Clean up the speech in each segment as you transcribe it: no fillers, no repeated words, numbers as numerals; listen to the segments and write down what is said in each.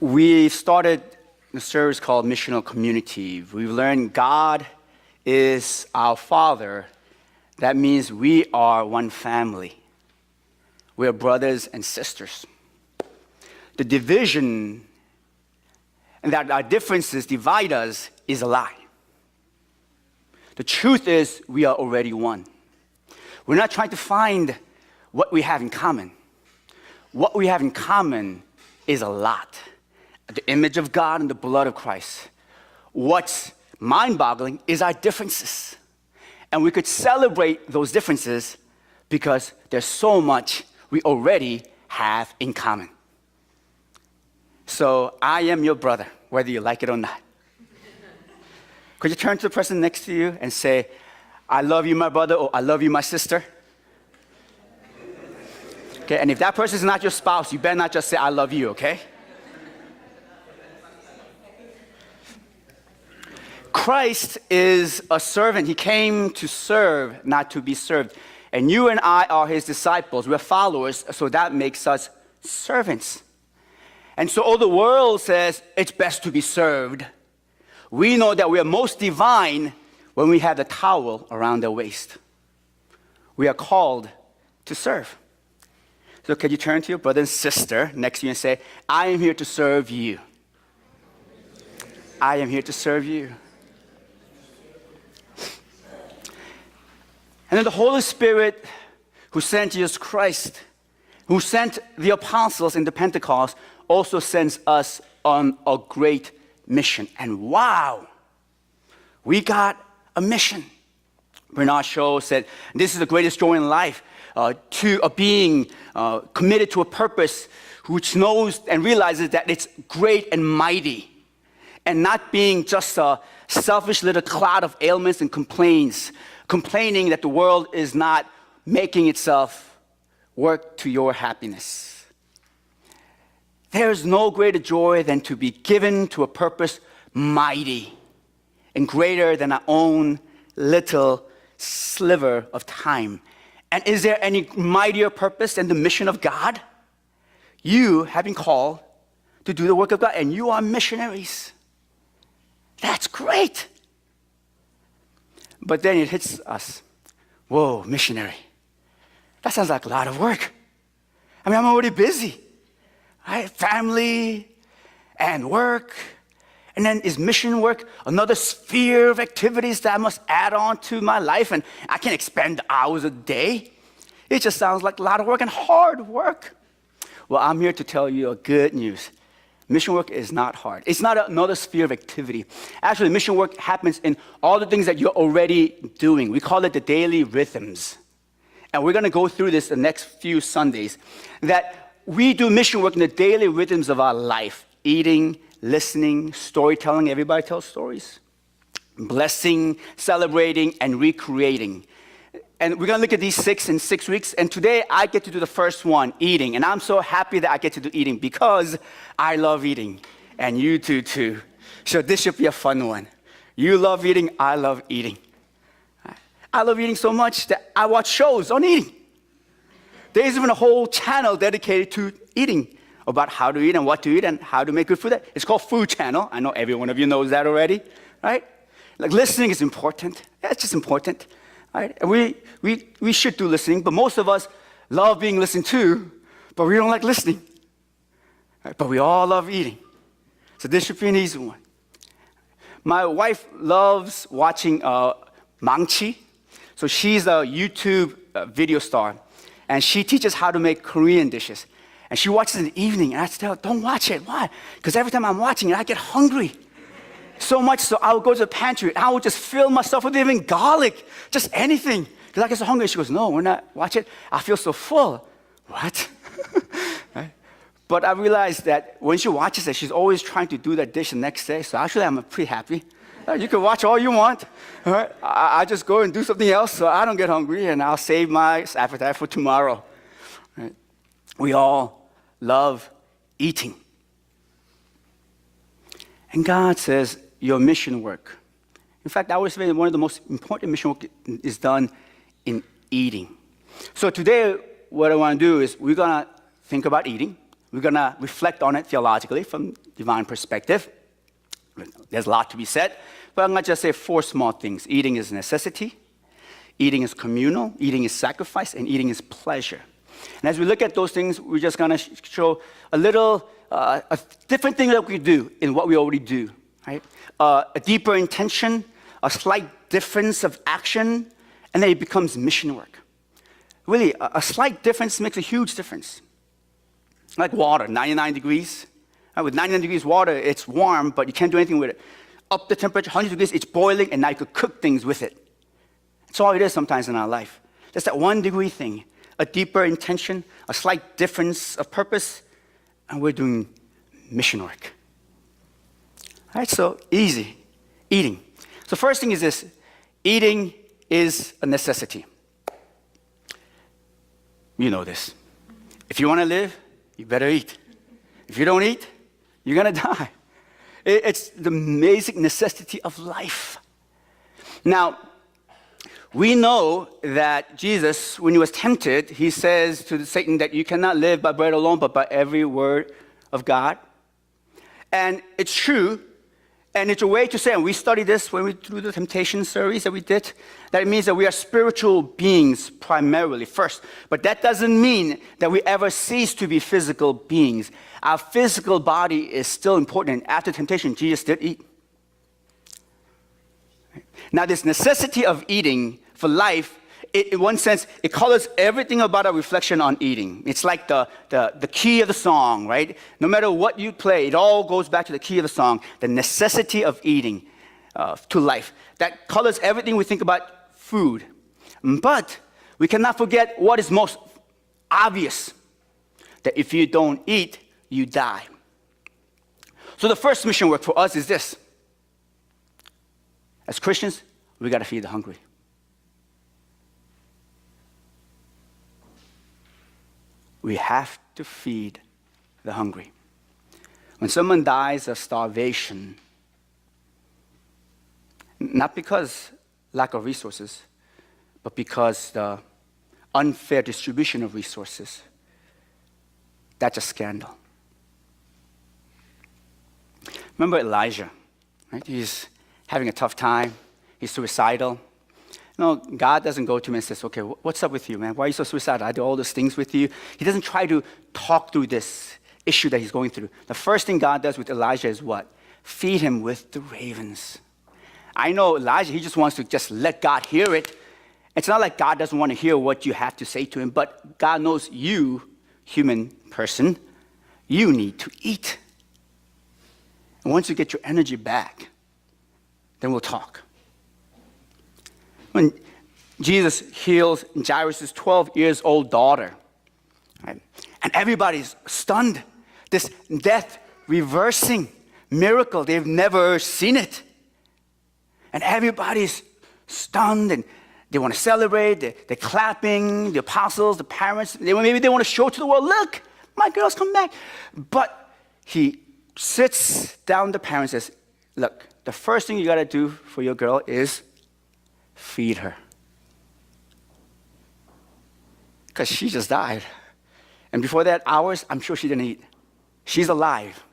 We started a service called Missional Community. We've learned God is our Father. That means we are one family. We are brothers and sisters. The division and that our differences divide us is a lie. The truth is we are already one. We're not trying to find what we have in common. What we have in common is a lot. The image of God and the blood of Christ. What's mind-boggling is our differences. And we could celebrate those differences because there's so much we already have in common. So I am your brother, whether you like it or not. Could you turn to the person next to you and say, I love you, my brother, or I love you, my sister? Okay, and if that person is not your spouse, you better not just say, I love you, okay? Christ is a servant. He came to serve, not to be served. And you and I are his disciples. We're followers, so that makes us servants. And so all the world says it's best to be served. We know that we are most divine when we have the towel around the waist. We are called to serve. So can you turn to your brother and sister next to you and say, I am here to serve you. I am here to serve you. And then the Holy Spirit who sent Jesus Christ, who sent the apostles in the Pentecost, also sends us on a great mission. And wow, we got a mission. Bernard Shaw said, this is the greatest joy in life, to being committed to a purpose which knows and realizes that it's great and mighty, and not being just a selfish little cloud of ailments and complaints, complaining that the world is not making itself work to your happiness. There is no greater joy than to be given to a purpose mighty and greater than our own little sliver of time. And is there any mightier purpose than the mission of God? You have been called to do the work of God, and you are missionaries. That's great. But then it hits us. Whoa, missionary. That sounds like a lot of work. I mean, I'm already busy. Right? Family and work. And then is mission work another sphere of activities that I must add on to my life, and I can expend hours a day? It just sounds like a lot of work and hard work. Well, I'm here to tell you a good news. Mission work is not hard. It's not another sphere of activity. Actually, mission work happens in all the things that you're already doing. We call it the daily rhythms. And we're going to go through this the next few Sundays. That we do mission work in the daily rhythms of our life. Eating, listening, storytelling. Everybody tells stories. Blessing, celebrating, and recreating. And we're going to look at these 6 in 6 weeks. And today, I get to do the first one, eating. And I'm so happy that I get to do eating because I love eating. And you do too. So this should be a fun one. You love eating, I love eating. I love eating so much that I watch shows on eating. There's even a whole channel dedicated to eating, about how to eat and what to eat and how to make good food. It's called Food Channel. I know every one of you knows that already, right? Like listening is important. Yeah, it's just important. Right? And we should do listening, but most of us love being listened to, but we don't like listening. Right? But we all love eating. So this should be an easy one. My wife loves watching Mangchi. So she's a YouTube video star, and she teaches how to make Korean dishes. And she watches in the evening, and I tell her, don't watch it. Why? Because every time I'm watching it, I get hungry. So much so I would go to the pantry, and I would just fill myself with even garlic, just anything. Because I get so hungry. She goes, no, we're not watching it. I feel so full. What? Right? But I realized that when she watches it, she's always trying to do that dish the next day. So actually, I'm pretty happy. You can watch all you want. All right? I just go and do something else so I don't get hungry, and I'll save my appetite for tomorrow. Right? We all love eating. And God says, your mission work. In fact, I would say one of the most important mission work is done in eating. So today, what I want to do is we're going to think about eating. We're going to reflect on it theologically from divine perspective. There's a lot to be said, but I'm going to just say 4 small things. Eating is necessity, eating is communal, eating is sacrifice, and eating is pleasure. And as we look at those things, we're just going to show a little, a different thing that we do in what we already do, right? A deeper intention, a slight difference of action, and then it becomes mission work. Really, a slight difference makes a huge difference. Like water, 99 degrees. With 99 degrees water, it's warm, but you can't do anything with it. Up the temperature, 100 degrees, it's boiling, and now you could cook things with it. That's all it is sometimes in our life. Just that 1 degree thing, a deeper intention, a slight difference of purpose, and we're doing mission work. All right, so easy, eating. So first thing is this, eating is a necessity. You know this. If you want to live, you better eat. If you don't eat, you're going to die. It's the basic necessity of life. Now, we know that Jesus, when he was tempted, he says to Satan that you cannot live by bread alone, but by every word of God. And it's true. And it's a way to say, and we studied this when we do the temptation series that we did, that it means that we are spiritual beings primarily first. But that doesn't mean that we ever cease to be physical beings. Our physical body is still important. After temptation, Jesus did eat. Now, this necessity of eating for life, in one sense, it colors everything about our reflection on eating. It's like the key of the song, right? No matter what you play, it all goes back to the key of the song, the necessity of eating to life. That colors everything we think about food. But we cannot forget what is most obvious, that if you don't eat, you die. So the first mission work for us is this. As Christians, we got to feed the hungry. We have to feed the hungry. When someone dies of starvation, not because lack of resources, but because the unfair distribution of resources, that's a scandal. Remember Elijah, right? He's having a tough time. He's suicidal. No, God doesn't go to him and says, okay, what's up with you, man? Why are you so suicidal? I do all those things with you. He doesn't try to talk through this issue that he's going through. The first thing God does with Elijah is what? Feed him with the ravens. I know Elijah, he just wants to just let God hear it. It's not like God doesn't want to hear what you have to say to him, but God knows you, human person, you need to eat. And once you get your energy back, then we'll talk. When Jesus heals Jairus' 12 years old daughter, right? And everybody's stunned. This death reversing miracle, they've never seen it. And everybody's stunned and they want to celebrate, they're clapping, the apostles, the parents, maybe they want to show to the world, look, my girl's come back. But he sits down the parents and says, look, the first thing you got to do for your girl is feed her. Because she just died. And before that, hours, I'm sure she didn't eat. She's alive,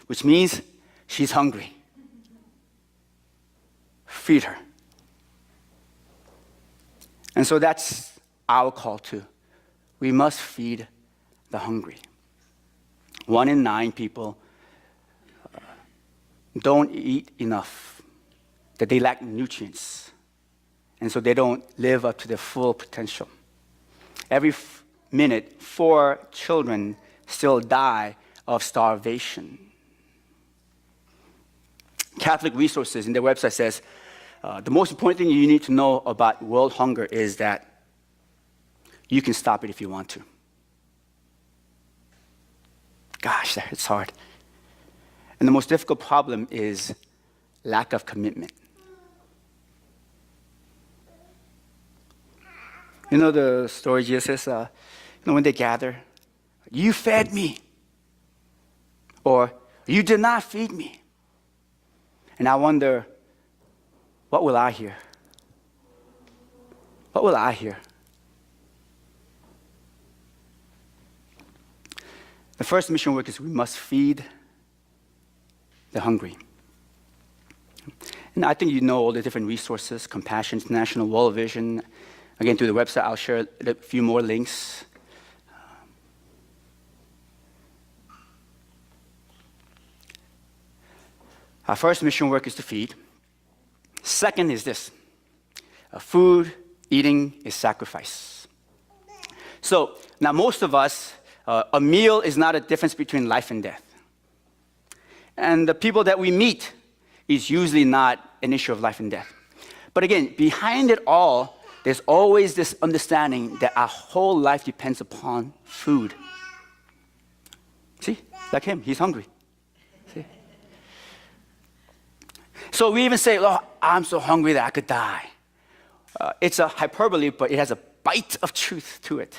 which means she's hungry. Feed her. And so that's our call too. We must feed the hungry. 1 in 9 people don't eat enough, that they lack nutrients. And so they don't live up to their full potential. Every minute, 4 children still die of starvation. Catholic Resources in their website says, the most important thing you need to know about world hunger is that you can stop it if you want to. Gosh, that hits hard. And the most difficult problem is lack of commitment. You know the story Jesus says, when they gather, you fed me, or you did not feed me. And I wonder, what will I hear? What will I hear? The first mission work is we must feed the hungry. And I think you know all the different resources, Compassion International, World Vision. Again, through the website, I'll share a few more links. Our first mission work is to feed. Second is this. Food, eating is sacrifice. So, now most of us, a meal is not a difference between life and death. And the people that we meet is usually not an issue of life and death. But again, behind it all, there's always this understanding that our whole life depends upon food. See, like him, he's hungry. See? So we even say, oh, I'm so hungry that I could die. It's a hyperbole, but it has a bite of truth to it.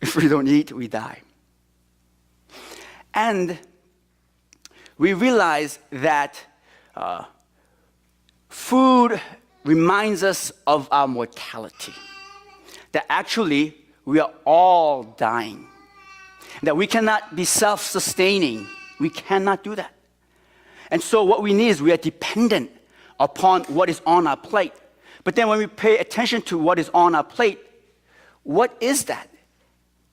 If we don't eat, we die. And we realize that food reminds us of our mortality. That actually, we are all dying. That we cannot be self-sustaining. We cannot do that. And so what we need is we are dependent upon what is on our plate. But then when we pay attention to what is on our plate, what is that?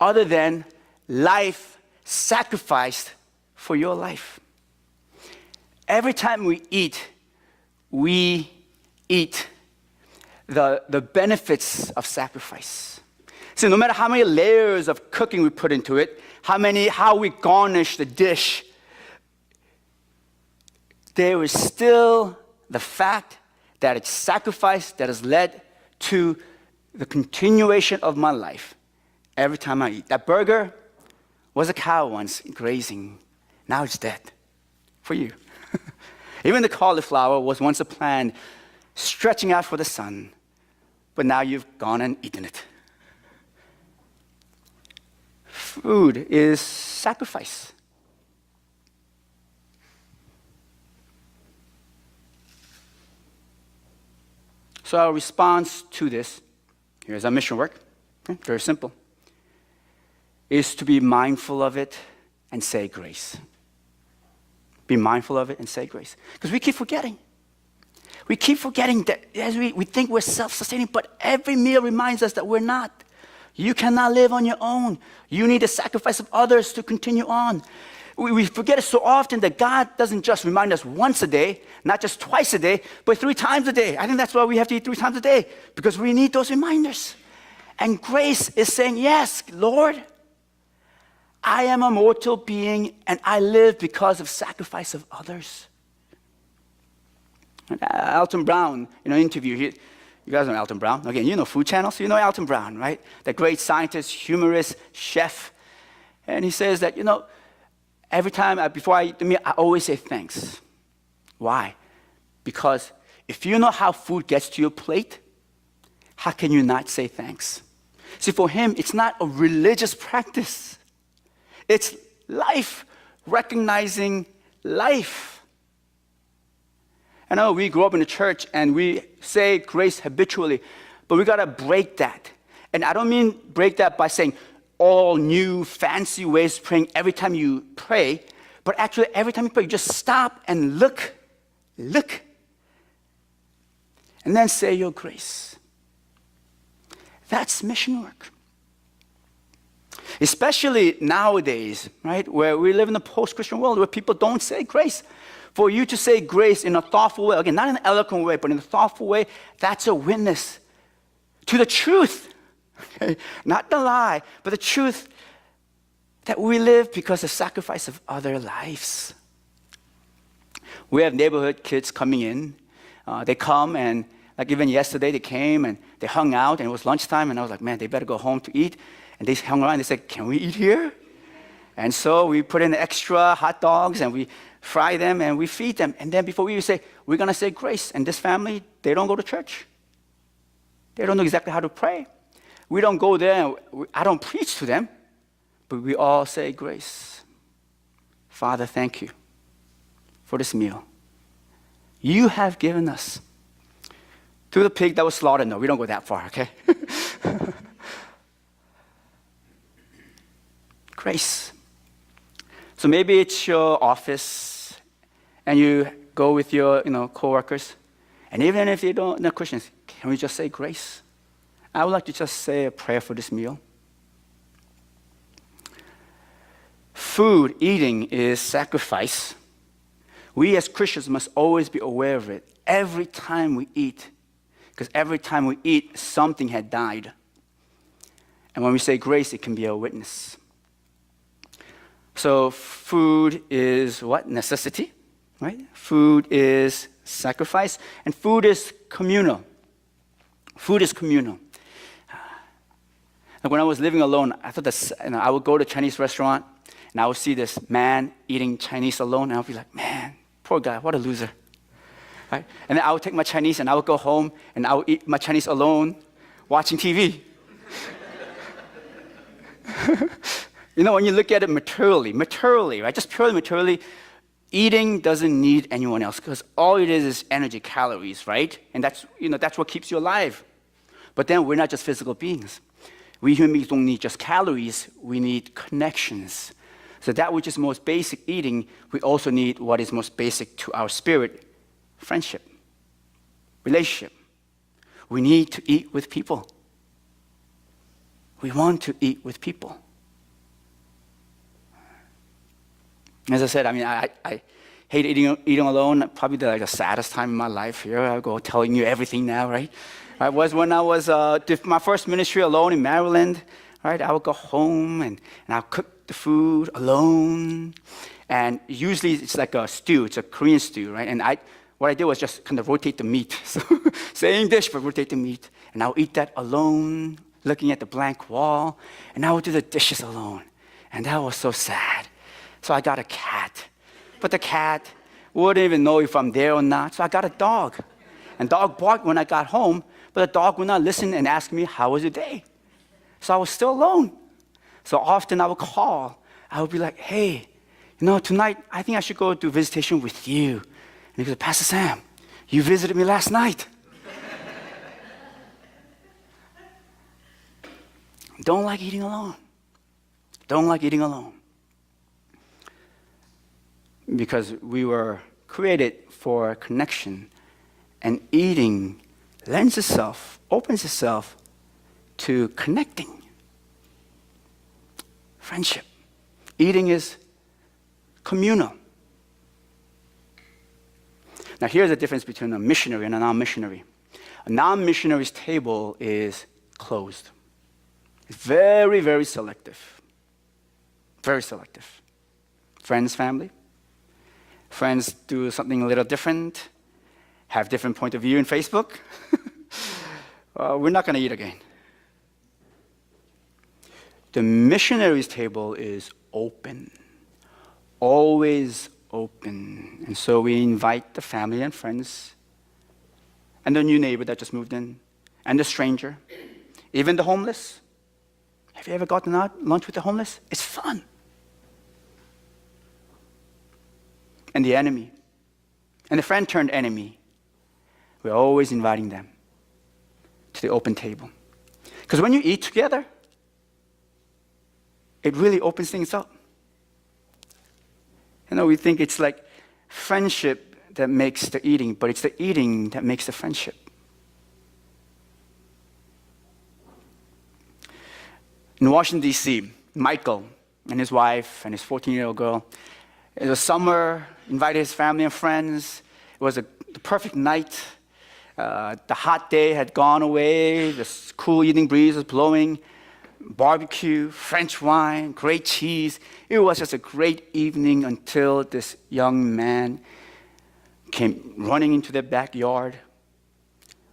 Other than life sacrificed for your life. Every time we eat the benefits of sacrifice. So no matter how many layers of cooking we put into it, how we garnish the dish, there is still the fact that it's sacrifice that has led to the continuation of my life every time I eat. That burger was a cow once grazing. Now it's dead for you. Even the cauliflower was once a plant stretching out for the sun, but now you've gone and eaten it. Food is sacrifice. So our response to this, here's our mission work, okay, very simple, is to be mindful of it and say grace. Be mindful of it and say grace. Because we keep forgetting. We keep forgetting that as we think we're self-sustaining, but every meal reminds us that we're not. You cannot live on your own. You need the sacrifice of others to continue on. We forget it so often that God doesn't just remind us once a day, not just twice a day, but 3 times a day. I think that's why we have to eat 3 times a day, because we need those reminders. And grace is saying, yes, Lord, I am a mortal being, and I live because of sacrifice of others. Alton Brown, in an interview, you guys know Alton Brown. Again, you know Food Channel, so you know Alton Brown, right? The great scientist, humorist, chef. And he says that, every time before I eat the meal, I always say thanks. Why? Because if you know how food gets to your plate, how can you not say thanks? See, for him, it's not a religious practice. It's life, recognizing life. I know we grew up in the church and we say grace habitually, but we got to break that. And I don't mean break that by saying all new fancy ways of praying every time you pray, but actually every time you pray, you just stop and look, and then say your grace. That's mission work. Especially nowadays, right, where we live in a post-Christian world where people don't say grace. For you to say grace in a thoughtful way, again, not in an eloquent way, but in a thoughtful way, that's a witness to the truth. Okay? Not the lie, but the truth that we live because of sacrifice of other lives. We have neighborhood kids coming in. They come and, like even yesterday, they came and they hung out and it was lunchtime and I was like, man, they better go home to eat. And they hung around and they said, can we eat here? And so we put in extra hot dogs and we fry them and we feed them. And then before we say, we're going to say grace. And this family, they don't go to church. They don't know exactly how to pray. We don't go there. I don't preach to them. But we all say grace. Father, thank you for this meal. You have given us. To the pig that was slaughtered. No, we don't go that far, okay? Grace. So maybe it's your office, and you go with your coworkers, and even if they're not Christians, can we just say grace? I would like to just say a prayer for this meal. Food, eating is sacrifice. We as Christians must always be aware of it every time we eat, because every time we eat, something had died. And when we say grace, it can be a witness. So food is what? Necessity, right? Food is sacrifice, and food is communal. Food is communal. Like when I was living alone, I thought that I would go to a Chinese restaurant, and I would see this man eating Chinese alone, and I would be like, man, poor guy, what a loser. Right? And then I would take my Chinese, and I would go home, and I would eat my Chinese alone, watching TV. When you look at it materially, right? Just purely materially, eating doesn't need anyone else, because all it is energy, calories, right? And that's what keeps you alive. But then we're not just physical beings. We human beings don't need just calories, we need connections. So that which is most basic, eating, we also need what is most basic to our spirit, friendship, relationship. We need to eat with people. We want to eat with people. As I said, I hate eating alone. Probably the saddest time in my life. Here I go telling you everything now, right? I was when I was my first ministry alone in Maryland. Right, I would go home and I would cook the food alone. And usually it's like a stew. It's a Korean stew, right? And what I did was just kind of rotate the meat. So same dish, but rotate the meat. And I would eat that alone, looking at the blank wall. And I would do the dishes alone. And that was so sad. So I got a cat. But the cat wouldn't even know if I'm there or not. So I got a dog. And dog barked when I got home, but the dog would not listen and ask me, how was your day? So I was still alone. So often I would call. I would be like, hey, tonight I think I should go do visitation with you. And he goes, Pastor Sam, you visited me last night. Don't like eating alone. Don't like eating alone. Because we were created for connection, and eating opens itself to connecting. Friendship. Eating is communal. Now here's the difference between a missionary and a non-missionary. A non-missionary's table is closed. It's very, very selective. Very selective. Friends, family. Friends do something a little different, have different point of view in Facebook. We're not going to eat again. The missionary's table is open, always open. And so we invite the family and friends, and the new neighbor that just moved in, and the stranger, even the homeless. Have you ever gotten out lunch with the homeless? It's fun. And the enemy, and the friend turned enemy. We're always inviting them to the open table. Because when you eat together, it really opens things up. We think it's like friendship that makes the eating, but it's the eating that makes the friendship. In Washington, D.C., Michael and his wife and his 14-year-old girl, it was summer, invited his family and friends. It was the perfect night. The hot day had gone away. The cool evening breeze was blowing. Barbecue, French wine, great cheese. It was just a great evening until this young man came running into their backyard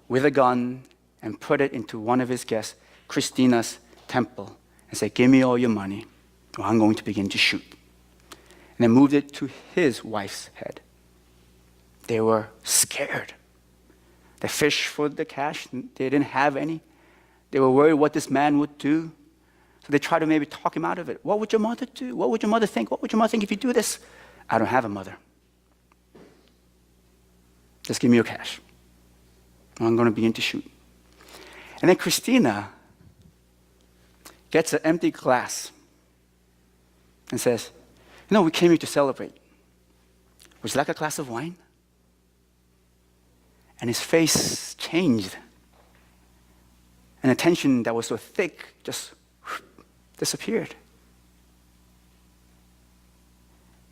with a gun and put it into one of his guests, Christina's temple, and said, give me all your money, or I'm going to begin to shoot. And then moved it to his wife's head. They were scared. They fished for the cash. They didn't have any. They were worried what this man would do. So they tried to maybe talk him out of it. What would your mother do? What would your mother think? What would your mother think if you do this? I don't have a mother. Just give me your cash. I'm going to begin to shoot. And then Christina gets an empty glass and says, we came here to celebrate. Would you like a glass of wine? And his face changed. And the tension that was so thick just disappeared.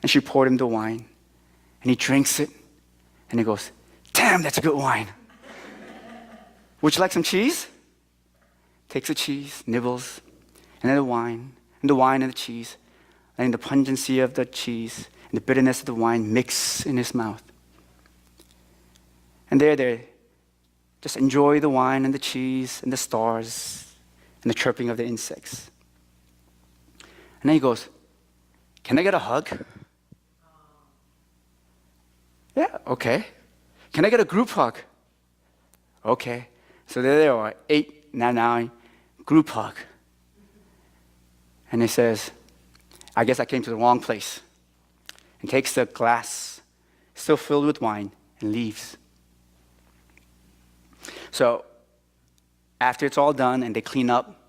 And she poured him the wine, and he drinks it, and he goes, damn, that's a good wine. Would you like some cheese? Takes the cheese, nibbles, and then the wine and the cheese, letting the pungency of the cheese and the bitterness of the wine mix in his mouth. And there they just enjoy the wine and the cheese and the stars and the chirping of the insects. And then he goes, can I get a hug? Yeah, okay. Can I get a group hug? Okay. So there they are, 8, now 9, group hug. And he says, I guess I came to the wrong place. And takes the glass, still filled with wine, and leaves. So after it's all done and they clean up,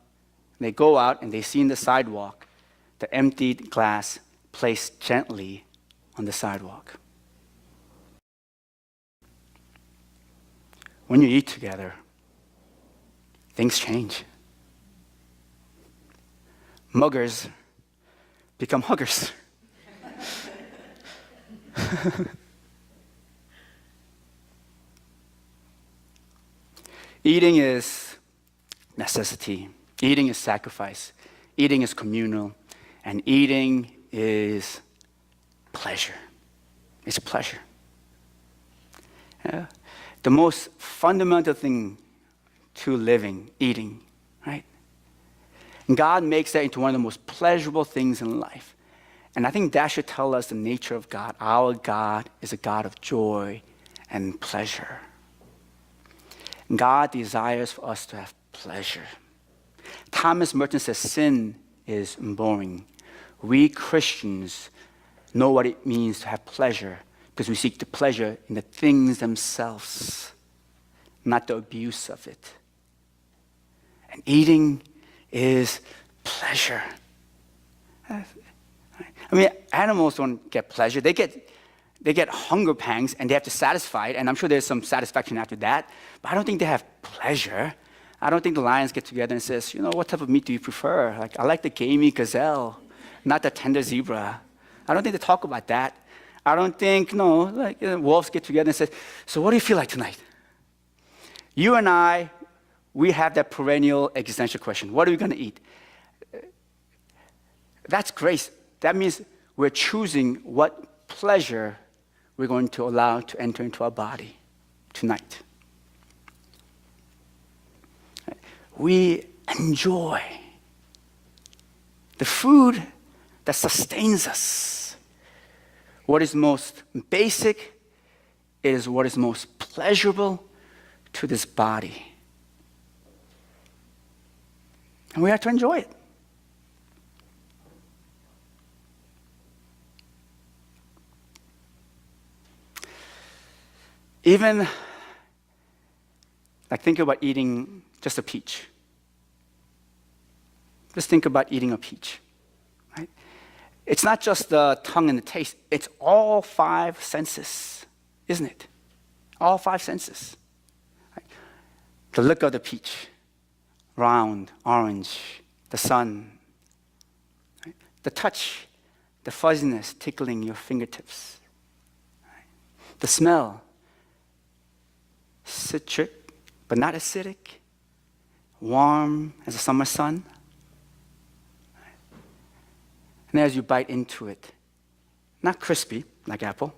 they go out and they see in the sidewalk the emptied glass placed gently on the sidewalk. When you eat together, things change. Muggers become huggers. Eating is necessity. Eating is sacrifice. Eating is communal. And eating is pleasure. It's pleasure. Yeah. The most fundamental thing to living, eating, right? And God makes that into one of the most pleasurable things in life. And I think that should tell us the nature of God. Our God is a God of joy and pleasure. And God desires for us to have pleasure. Thomas Merton says sin is boring. We Christians know what it means to have pleasure because we seek the pleasure in the things themselves, not the abuse of it. And eating is pleasure. I mean, animals don't get pleasure. They get hunger pangs and they have to satisfy it, and I'm sure there's some satisfaction after that, but I don't think they have pleasure. I don't think the lions get together and says, what type of meat do you prefer? Like, I like the gamey gazelle, not the tender zebra. I don't think they talk about that. I don't think, wolves get together and say, so what do you feel like tonight? You and I, we have that perennial existential question. What are we going to eat? That's grace. That means we're choosing what pleasure we're going to allow to enter into our body tonight. We enjoy the food that sustains us. What is most basic is what is most pleasurable to this body. And we have to enjoy it. Even, think about eating just a peach. Just think about eating a peach, right? It's not just the tongue and the taste. It's all 5 senses, isn't it? All 5 senses. Right? The look of the peach, round, orange, the sun, right? The touch, the fuzziness tickling your fingertips, right? The smell, citric, but not acidic, warm as a summer sun. And as you bite into it, not crispy like apple,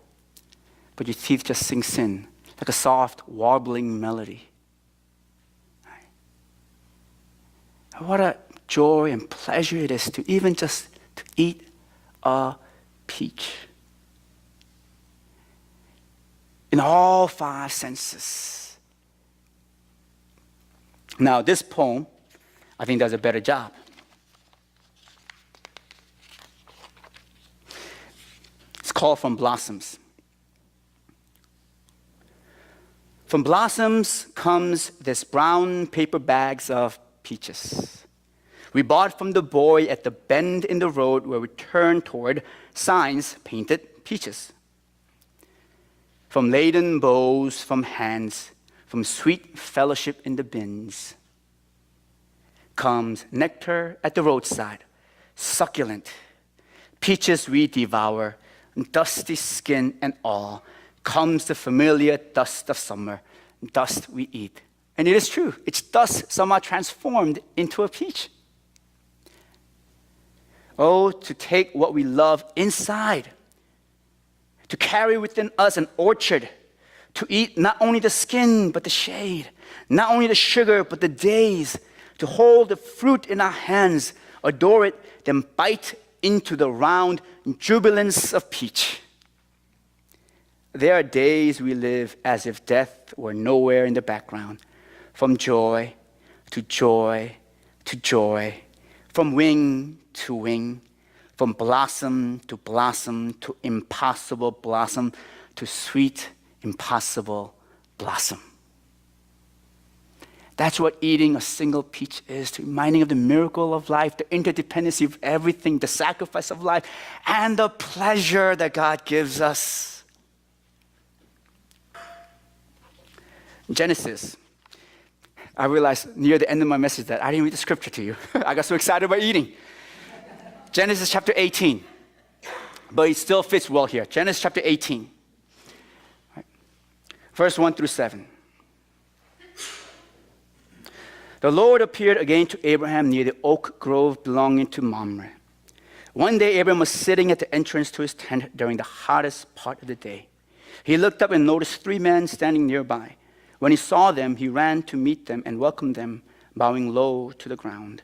but your teeth just sinks in like a soft, warbling melody. Right? What a joy and pleasure it is to even just to eat a peach. In all 5 senses. Now, this poem, I think, does a better job. It's called From Blossoms. From blossoms comes this brown paper bags of peaches. We bought from the boy at the bend in the road where we turned toward signs painted peaches. From laden bowls, from hands, from sweet fellowship in the bins, comes nectar at the roadside, succulent. Peaches we devour, dusty skin and all, comes the familiar dust of summer, dust we eat. And it is true, it's dust somehow transformed into a peach. Oh, to take what we love inside, to carry within us an orchard, to eat not only the skin but the shade, not only the sugar but the days, to hold the fruit in our hands, adore it, then bite into the round jubilance of peach. There are days we live as if death were nowhere in the background, from joy to joy to joy, from wing to wing, from blossom to impossible blossom to sweet, impossible blossom. That's what eating a single peach is, reminding of the miracle of life, the interdependency of everything, the sacrifice of life, and the pleasure that God gives us. Genesis. I realized near the end of my message that I didn't read the scripture to you. I got so excited about eating. Genesis chapter 18. But it still fits well here. Genesis chapter 18. Right. Verse 1 through 7. The Lord appeared again to Abraham near the oak grove belonging to Mamre. One day Abraham was sitting at the entrance to his tent during the hottest part of the day. He looked up and noticed 3 men standing nearby. When he saw them, he ran to meet them and welcomed them, bowing low to the ground.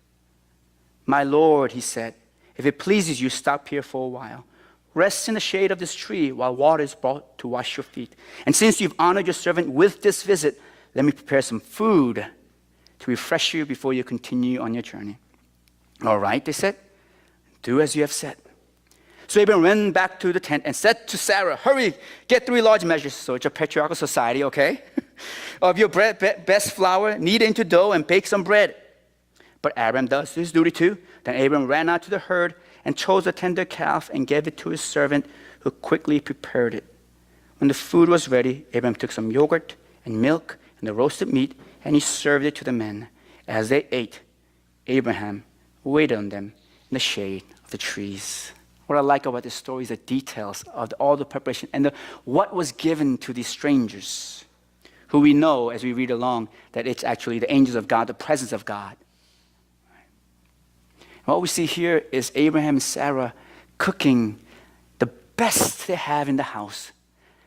"My Lord," he said, "if it pleases you, stop here for a while. Rest in the shade of this tree while water is brought to wash your feet. And since you've honored your servant with this visit, let me prepare some food to refresh you before you continue on your journey." "All right," they said, "do as you have said." So Abraham ran back to the tent and said to Sarah, "Hurry, get 3 large measures," so it's a patriarchal society, okay, "of your best flour, knead it into dough, and bake some bread." But Abraham does his duty too. Then Abraham ran out to the herd and chose a tender calf and gave it to his servant, who quickly prepared it. When the food was ready, Abraham took some yogurt and milk and the roasted meat, and he served it to the men. As they ate, Abraham waited on them in the shade of the trees. What I like about this story is the details of all the preparation and what was given to these strangers, who we know as we read along that it's actually the angels of God, the presence of God. And what we see here is Abraham and Sarah cooking the best they have in the house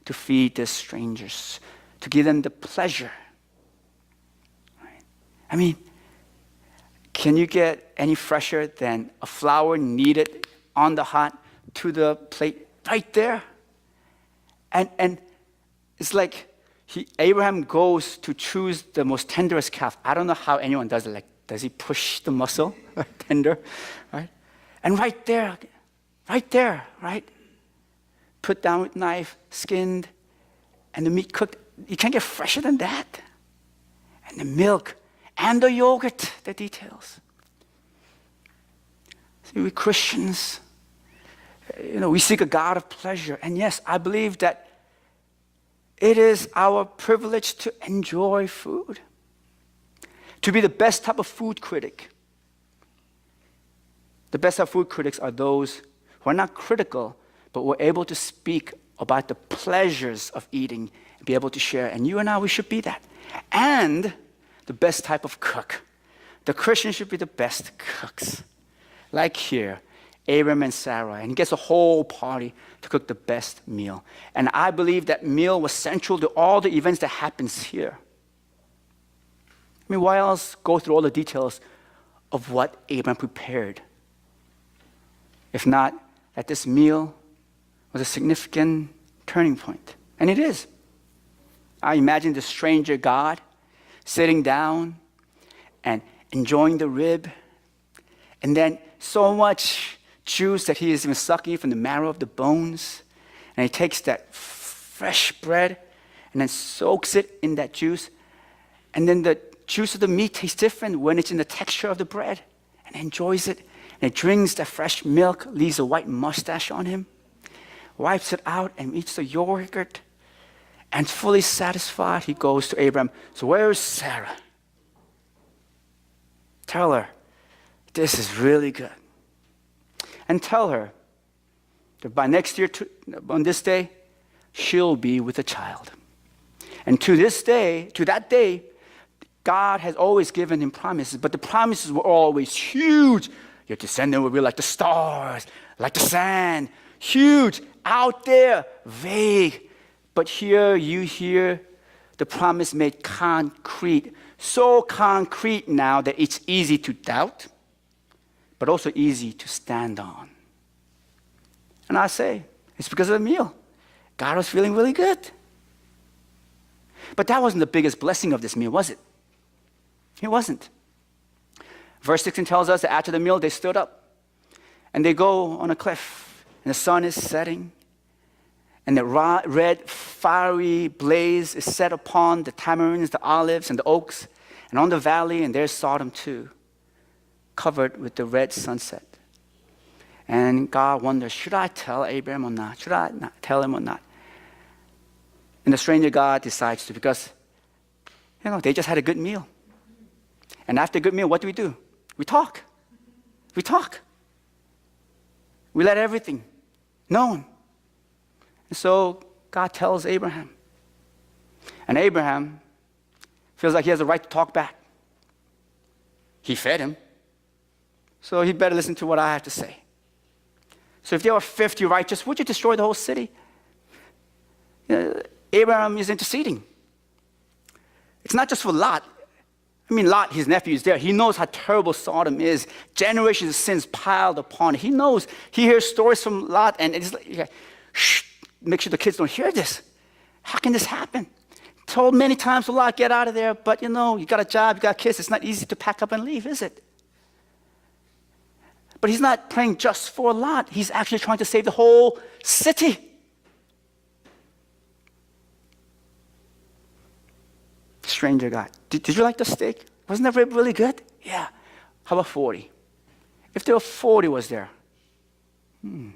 to feed the strangers, to give them the pleasure. I mean, can you get any fresher than a flour kneaded on the hot to the plate right there? And it's like Abraham goes to choose the most tenderest calf. I don't know how anyone does it. Like, does he push the muscle tender, right? And right there, right? Put down with knife, skinned, and the meat cooked. You can't get fresher than that. And the milk and the yogurt, the details. See, we Christians, we seek a God of pleasure. And yes, I believe that it is our privilege to enjoy food, to be the best type of food critic. The best type of food critics are those who are not critical, but were able to speak about the pleasures of eating and be able to share. And you and I, we should be that. And the best type of cook. The Christian should be the best cooks. Like here, Abraham and Sarah, and he gets a whole party to cook the best meal. And I believe that meal was central to all the events that happens here. I mean, why else go through all the details of what Abraham prepared? If not, that this meal was a significant turning point. And it is. I imagine the stranger God sitting down and enjoying the rib, and then so much juice that he is even sucking from the marrow of the bones, and he takes that fresh bread and then soaks it in that juice, and then the juice of the meat tastes different when it's in the texture of the bread, and enjoys it. And he drinks the fresh milk, leaves a white mustache on him, wipes it out and eats the yogurt. And fully satisfied, he goes to Abraham. So where is Sarah? Tell her, this is really good. And tell her that by next year, on this day, she'll be with a child. And to that day, God has always given him promises, but the promises were always huge. Your descendant will be like the stars, like the sand, huge, out there, vague. But here you hear the promise made concrete, so concrete now that it's easy to doubt, but also easy to stand on. And I say, it's because of the meal. God was feeling really good. But that wasn't the biggest blessing of this meal, was it? It wasn't. Verse 16 tells us that after the meal, they stood up and they go on a cliff, and the sun is setting. And the red, fiery blaze is set upon the tamarinds, the olives, and the oaks, and on the valley, and there's Sodom too, covered with the red sunset. And God wonders, should I tell Abraham or not? Should I not tell him or not? And the stranger God decides to, because, they just had a good meal. And after a good meal, what do? We talk. We talk. We let everything known. And so God tells Abraham. And Abraham feels like he has a right to talk back. He fed him. So he better listen to what I have to say. So if there were 50 righteous, would you destroy the whole city? Abraham is interceding. It's not just for Lot. Lot, his nephew, is there. He knows how terrible Sodom is. Generations of sins piled upon it. He knows. He hears stories from Lot, and it's like, shh, make sure the kids don't hear this. How can this happen? Told many times to Lot, get out of there, but you got a job, you got kids. It's not easy to pack up and leave, is it? But he's not praying just for Lot. He's actually trying to save the whole city. Stranger God, did you like the steak? Wasn't that rib really good? Yeah. How about 40? If there were 40 was there. Did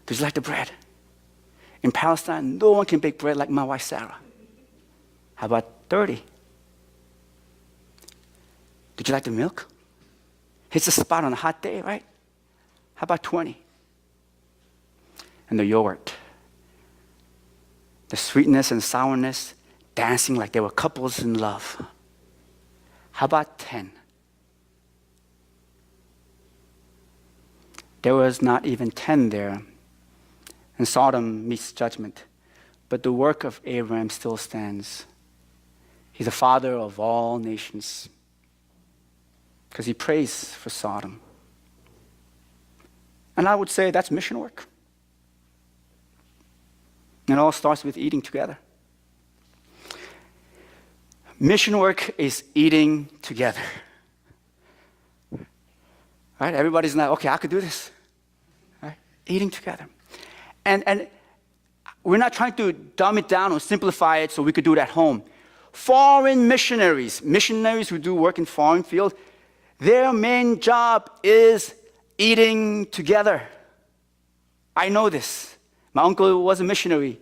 you like the bread? In Palestine, no one can bake bread like my wife Sarah. How about 30? Did you like the milk? Hits the spot on a hot day, right? How about 20? And the yogurt. The sweetness and sourness dancing like they were couples in love. How about 10? There was not even 10 there. And Sodom meets judgment. But the work of Abraham still stands. He's the father of all nations. Because he prays for Sodom. And I would say that's mission work. And it all starts with eating together. Mission work is eating together. Right? Everybody's not, okay, I could do this. Right? Eating together. And we're not trying to dumb it down or simplify it so we could do it at home. Foreign missionaries who do work in foreign fields, their main job is eating together. I know this. My uncle was a missionary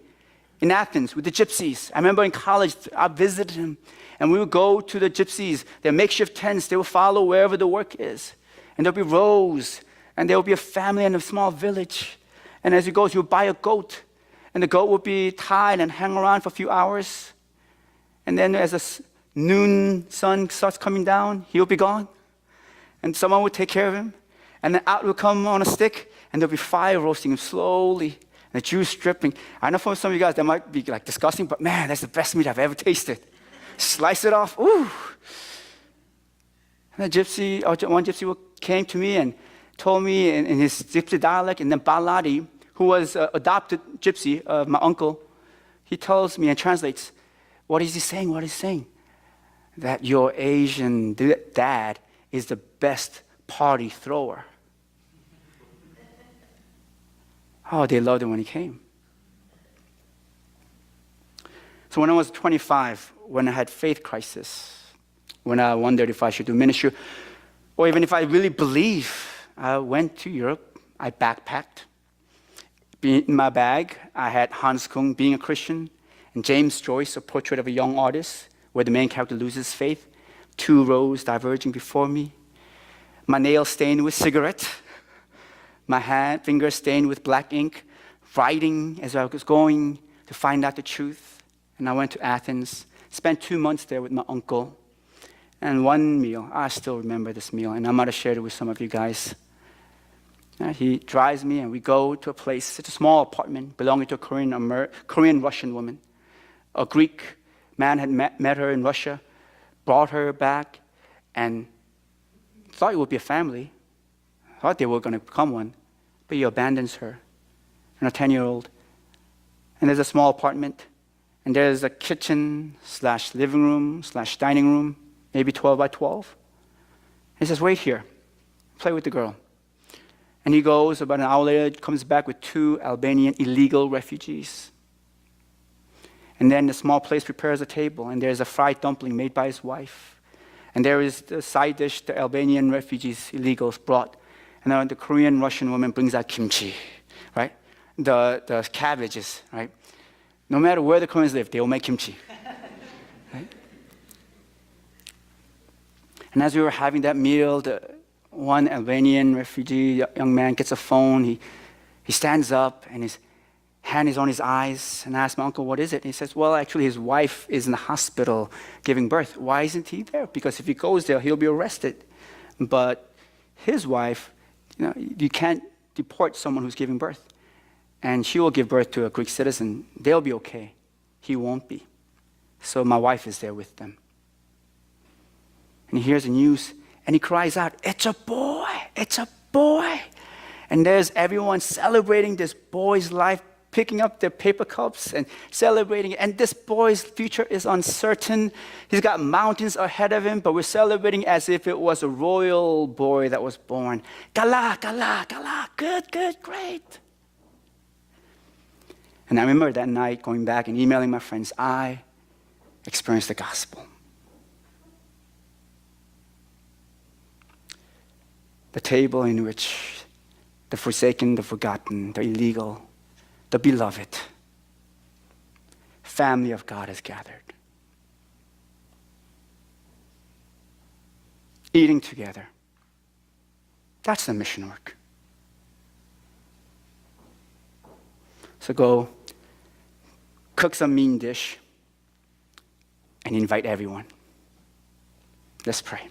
in Athens with the gypsies. I remember in college, I visited him, and we would go to the gypsies, their makeshift tents. They would follow wherever the work is. And there'll be rows, and there will be a family in a small village. And as he goes, he'll buy a goat, and the goat will be tied and hang around for a few hours. And then as the noon sun starts coming down, he'll be gone. And someone would take care of him. And then out will come on a stick, and there'll be fire roasting him slowly. And the juice dripping. I know for some of you guys that might be like disgusting, but man, that's the best meat I've ever tasted. Slice it off, ooh. And one gypsy came to me and told me in his gypsy dialect, and then Baladi, who was an adopted gypsy of my uncle, he tells me and translates, what is he saying? What is he saying? That your Asian dad is the best party thrower. Oh, they loved him when he came. So when I was 25, when I had faith crisis, when I wondered if I should do ministry, or even if I really believe. I went to Europe. I backpacked. In my bag, I had Hans Kung, Being a Christian, and James Joyce, A Portrait of a Young Artist, where the main character loses faith. 2 rows diverging before me. My nails stained with cigarette. My fingers stained with black ink. Writing as I was going to find out the truth. And I went to Athens. Spent 2 months there with my uncle. And one meal, I still remember this meal, and I might have shared it with some of you guys. He drives me, and we go to a place. It's a small apartment belonging to a Korean-Russian woman. A Greek man had met her in Russia, brought her back, and thought it would be a family. Thought they were going to become one. But he abandons her and a 10-year-old. And there's a small apartment, and there's a kitchen/living room/dining room, maybe 12 by 12. He says, wait here, play with the girl. And he goes, about an hour later, comes back with 2 Albanian illegal refugees. And then the small place prepares a table, and there's a fried dumpling made by his wife. And there is the side dish the Albanian refugees, illegals, brought. And then the Korean-Russian woman brings out kimchi, right? The cabbages, right? No matter where the Koreans live, they will make kimchi. Right? And as we were having that meal, one Albanian refugee young man gets a phone. He stands up, and his hand is on his eyes, and I ask my uncle, what is it? And he says, well, actually, his wife is in the hospital giving birth. Why isn't he there? Because if he goes there, he'll be arrested. But his wife, you can't deport someone who's giving birth. And she will give birth to a Greek citizen. They'll be okay. He won't be. So my wife is there with them. And he hears the news, and he cries out, it's a boy, it's a boy. And there's everyone celebrating this boy's life, picking up their paper cups and celebrating. And this boy's future is uncertain. He's got mountains ahead of him, but we're celebrating as if it was a royal boy that was born. Kala, kala, kala, good, great. And I remember that night going back and emailing my friends, I experienced the gospel. The table in which the forsaken, the forgotten, the illegal, the beloved family of God is gathered. Eating together. That's the mission work. So go cook some mean dish and invite everyone. Let's pray.